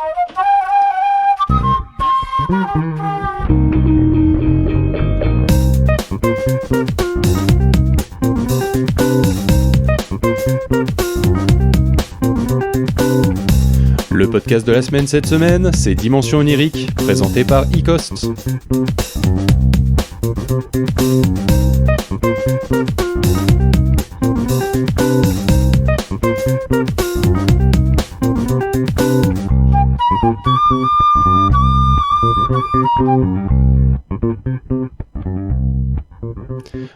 Le podcast de la semaine cette semaine, c'est Dimension Onirique, présenté par Ecost.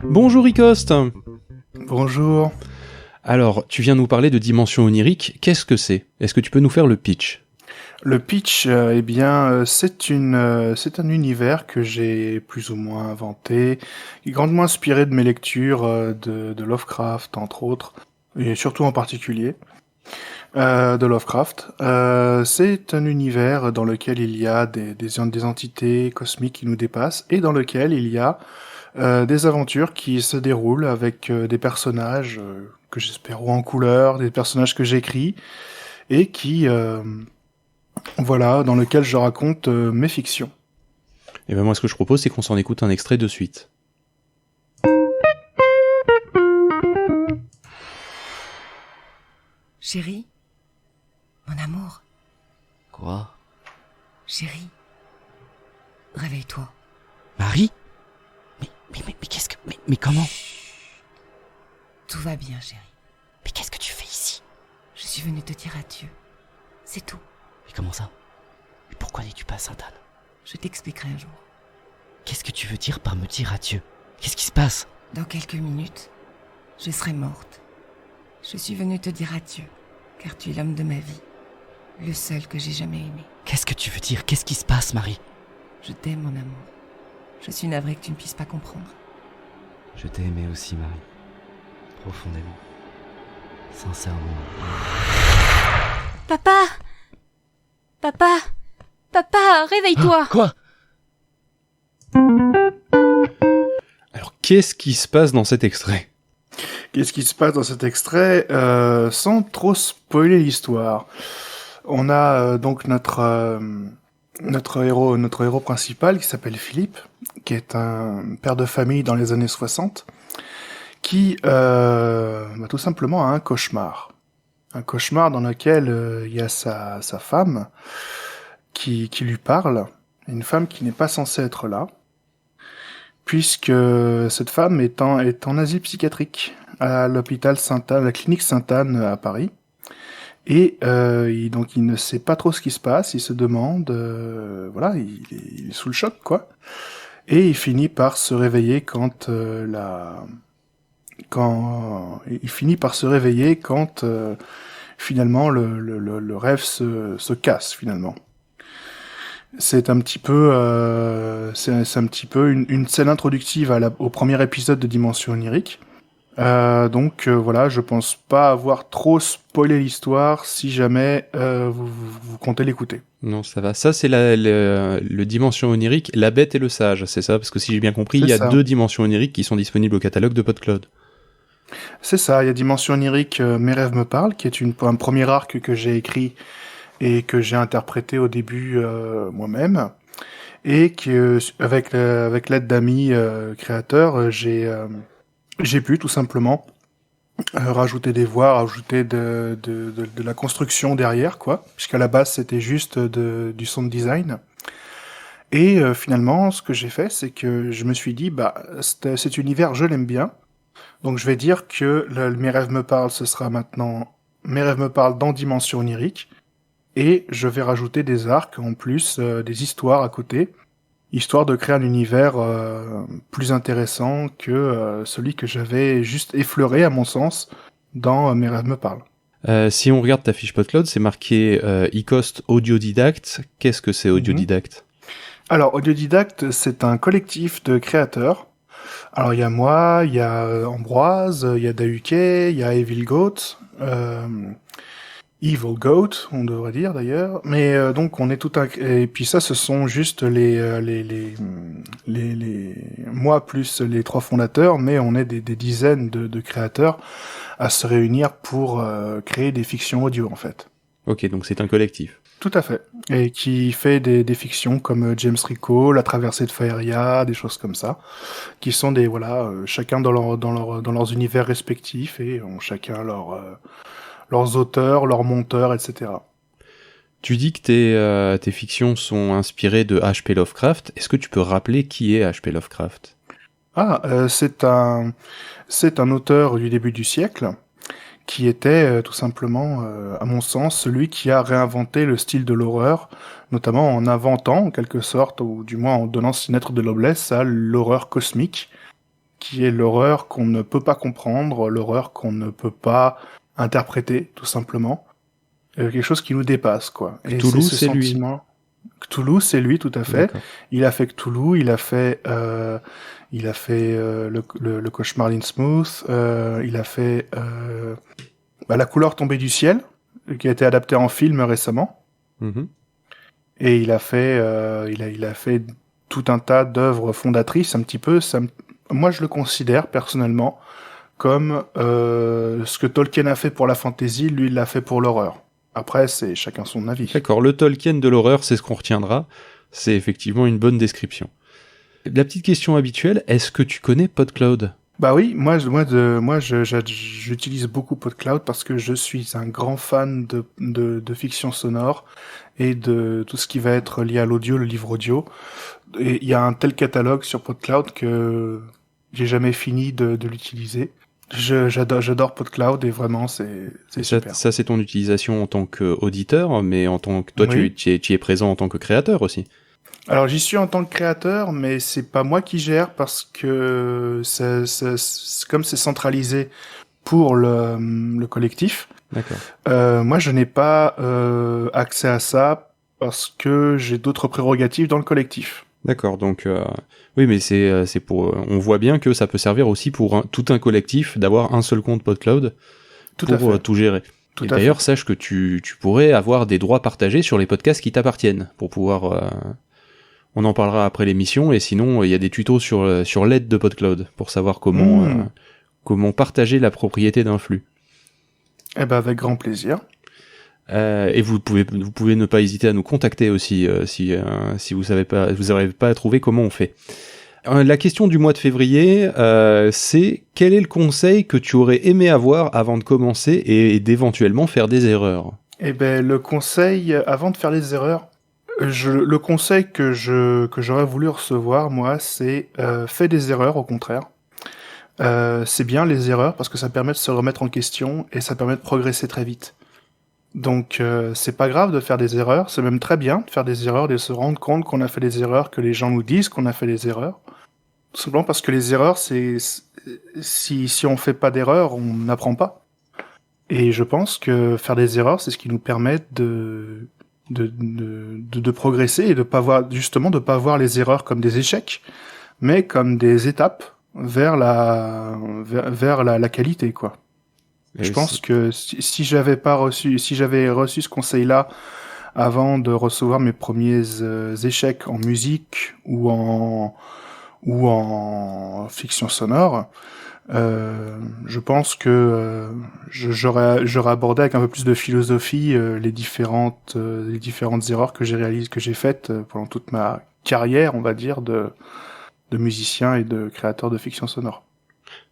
Bonjour Ecost. Bonjour. Alors, tu viens nous parler de Dimension Onirique, qu'est-ce que c'est ? Est-ce que tu peux nous faire le pitch ? Le pitch, c'est un univers que j'ai plus ou moins inventé, qui est grandement inspiré de mes lectures de Lovecraft, entre autres, et surtout en particulier de Lovecraft. C'est un univers dans lequel il y a des entités cosmiques qui nous dépassent, et dans lequel il y a des aventures qui se déroulent avec des personnages que j'espère haut en couleur, des personnages que j'écris, et qui... dans lequel je raconte mes fictions. Et ben moi, ce que je propose, c'est qu'on s'en écoute un extrait de suite. Chérie, mon amour. Quoi ? Chérie, réveille-toi. Marie ? Mais qu'est-ce que... Mais comment ? Chut. Tout va bien, chérie. Mais qu'est-ce que tu fais ici ? Je suis venue te dire adieu. C'est tout. Mais comment ça ? Mais pourquoi n'es-tu pas à Sainte-Anne ? Je t'expliquerai un jour. Qu'est-ce que tu veux dire par me dire adieu ? Qu'est-ce qui se passe ? Dans quelques minutes, je serai morte. Je suis venue te dire adieu, car tu es l'homme de ma vie. Le seul que j'ai jamais aimé. Qu'est-ce que tu veux dire ? Qu'est-ce qui se passe, Marie ? Je t'aime, mon amour. Je suis navrée que tu ne puisses pas comprendre. Je t'ai aimé aussi, Marie. Profondément. Sincèrement. Papa ! Papa, réveille-toi ! Quoi ? Alors, qu'est-ce qui se passe dans cet extrait ? Qu'est-ce qui se passe dans cet extrait sans trop spoiler l'histoire. On a donc notre héros principal qui s'appelle Philippe, qui est un père de famille dans les années 60, qui tout simplement a un cauchemar. Un cauchemar dans lequel il y a sa femme qui lui parle, une femme qui n'est pas censée être là, puisque cette femme est en asile psychiatrique à l'hôpital Sainte-Anne, la clinique Sainte-Anne à Paris. Et donc il ne sait pas trop ce qui se passe, il se demande, il est sous le choc, quoi. Et il finit par se réveiller quand finalement le rêve se casse finalement. C'est un petit peu une scène introductive au premier épisode de Dimension Onirique. Je pense pas avoir trop spoilé l'histoire si jamais vous comptez l'écouter. Non, ça va. Ça, c'est le Dimension Onirique, La Bête et le Sage, c'est ça ? Parce que si j'ai bien compris, il y a 2 Dimensions Oniriques qui sont disponibles au catalogue de PodCloud. C'est ça, il y a Dimension Onirique, Mes rêves me parlent, qui est un premier arc que j'ai écrit et que j'ai interprété au début moi-même, et que avec l'aide d'amis créateurs, j'ai pu tout simplement rajouter des voix, rajouter de la construction derrière, quoi, puisqu'à la base c'était juste du sound design. Et finalement, ce que j'ai fait, c'est que je me suis dit, cet univers, je l'aime bien, donc je vais dire que Mes rêves me parlent, ce sera maintenant Mes rêves me parlent dans Dimension Onirique, et je vais rajouter des arcs en plus, des histoires à côté, histoire de créer un univers plus intéressant que celui que j'avais juste effleuré, à mon sens, dans Mes rêves me parlent. Si on regarde ta fiche PodCloud, c'est marqué Ecost Audiodidacte. Qu'est-ce que c'est Audiodidacte ? Alors, Audiodidacte, c'est un collectif de créateurs. Alors, il y a moi, il y a Ambroise, il y a Dahuquet, il y a Evil Goat, Evil Goat, on devrait dire d'ailleurs. Mais donc on est tout un... Et puis ça, ce sont juste les moi plus les 3 fondateurs, mais on est des dizaines de créateurs à se réunir pour créer des fictions audio en fait. Ok, donc c'est un collectif. Tout à fait. Et qui fait des fictions comme James Rico, La Traversée de Faeria, des choses comme ça, qui sont des chacun dans leurs univers respectifs et ont chacun leurs auteurs, leurs monteurs, etc. Tu dis que tes fictions sont inspirées de H.P. Lovecraft. Est-ce que tu peux rappeler qui est H.P. Lovecraft ? C'est un auteur du début du siècle qui était tout simplement, à mon sens, celui qui a réinventé le style de l'horreur, notamment en inventant, en quelque sorte, ou du moins en donnant ses lettres de noblesse à l'horreur cosmique, qui est l'horreur qu'on ne peut pas comprendre, l'horreur qu'on ne peut pas interpréter, tout simplement. Quelque chose qui nous dépasse, quoi. Cthulhu, c'est lui. Cthulhu, c'est lui, tout à fait. D'accord. Il a fait Cthulhu, il a fait le cauchemar d'Innsmouth, il a fait La couleur tombée du ciel, qui a été adapté en film récemment. Mm-hmm. Et il a fait tout un tas d'œuvres fondatrices, un petit peu. Moi, je le considère personnellement comme ce que Tolkien a fait pour la fantasy, lui, il l'a fait pour l'horreur. Après, c'est chacun son avis. D'accord, le Tolkien de l'horreur, c'est ce qu'on retiendra. C'est effectivement une bonne description. La petite question habituelle, est-ce que tu connais PodCloud ? Bah oui, moi, j'utilise beaucoup PodCloud parce que je suis un grand fan de fiction sonore et de tout ce qui va être lié à l'audio, le livre audio. Et il y a un tel catalogue sur PodCloud que j'ai jamais fini de l'utiliser. J'adore PodCloud et vraiment c'est super. Ça c'est ton utilisation en tant qu'auditeur, mais en tant que toi Oui. tu es présent en tant que créateur aussi. Alors j'y suis en tant que créateur, mais c'est pas moi qui gère parce que comme c'est centralisé pour le collectif. D'accord. Moi je n'ai pas accès à ça parce que j'ai d'autres prérogatives dans le collectif. D'accord, donc oui, mais c'est pour. On voit bien que ça peut servir aussi pour tout un collectif d'avoir un seul compte PodCloud pour tout gérer. Et d'ailleurs, sache que tu pourrais avoir des droits partagés sur les podcasts qui t'appartiennent pour pouvoir. On en parlera après l'émission, et sinon il y a des tutos sur l'aide de PodCloud pour savoir comment partager la propriété d'un flux. Eh ben avec grand plaisir. Et vous pouvez ne pas hésiter à nous contacter aussi si vous n'arrivez pas à trouver comment on fait. La question du mois de février, c'est quel est le conseil que tu aurais aimé avoir avant de commencer et d'éventuellement faire des erreurs ? Eh ben le conseil avant de faire des erreurs, le conseil que j'aurais voulu recevoir moi, c'est fais des erreurs au contraire. C'est bien les erreurs parce que ça permet de se remettre en question et ça permet de progresser très vite. Donc c'est pas grave de faire des erreurs, c'est même très bien de faire des erreurs, de se rendre compte qu'on a fait des erreurs, que les gens nous disent qu'on a fait des erreurs. Tout simplement parce que les erreurs, si on fait pas d'erreurs, on n'apprend pas. Et je pense que faire des erreurs, c'est ce qui nous permet de progresser et de pas voir les erreurs comme des échecs, mais comme des étapes vers la qualité, quoi. Je pense que si j'avais reçu ce conseil-là avant de recevoir mes premiers échecs en musique ou en fiction sonore, je pense que j'aurais abordé avec un peu plus de philosophie les différentes erreurs que j'ai faites pendant toute ma carrière, on va dire, de musicien et de créateur de fiction sonore.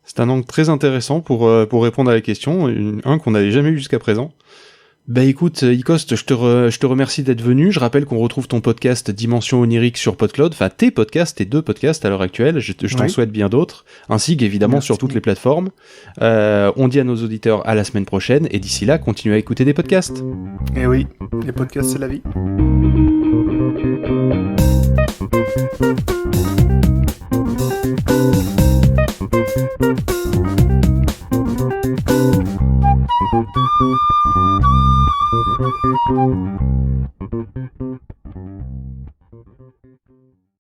C'est un angle très intéressant pour répondre à la question, un qu'on n'avait jamais eu jusqu'à présent. Bah écoute, Icoste, je te remercie d'être venu. Je rappelle qu'on retrouve ton podcast Dimension Onirique sur PodCloud, enfin tes deux podcasts à l'heure actuelle, je t'en souhaite bien d'autres, ainsi qu'évidemment sur toutes les plateformes. On dit à nos auditeurs à la semaine prochaine, et d'ici là, continuez à écouter des podcasts. Et oui, les podcasts c'est la vie.